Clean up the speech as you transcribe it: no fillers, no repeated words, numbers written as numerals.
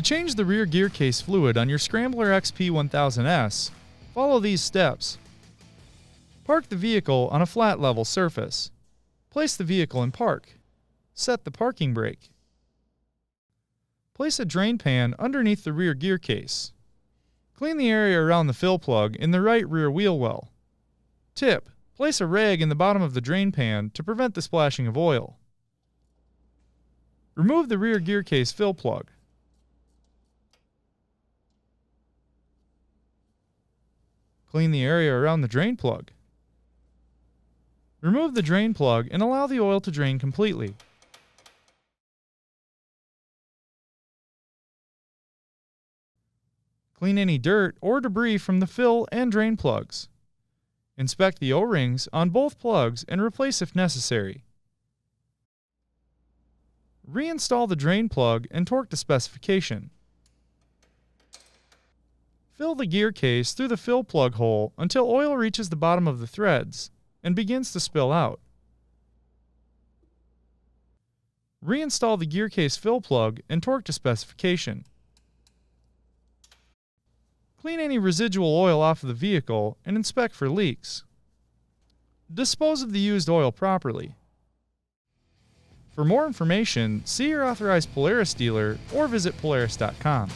change the rear gear case fluid on your Scrambler XP1000S, follow these steps. Park the vehicle on a flat level surface. Place the vehicle in park. Set the parking brake. Place a drain pan underneath the rear gear case. Clean the area around the fill plug in the right rear wheel well. Tip: place a rag in the bottom of the drain pan to prevent the splashing of oil. Remove the rear gear case fill plug. Clean the area around the drain plug. Remove the drain plug and allow the oil to drain completely. Clean any dirt or debris from the fill and drain plugs. Inspect the O-rings on both plugs and replace if necessary. Reinstall the drain plug and torque to specification. Fill the gear case through the fill plug hole until oil reaches the bottom of the threads and begins to spill out. Reinstall the gear case fill plug and torque to specification. Clean any residual oil off of the vehicle and inspect for leaks. Dispose of the used oil properly. For more information, see your authorized Polaris dealer or visit Polaris.com.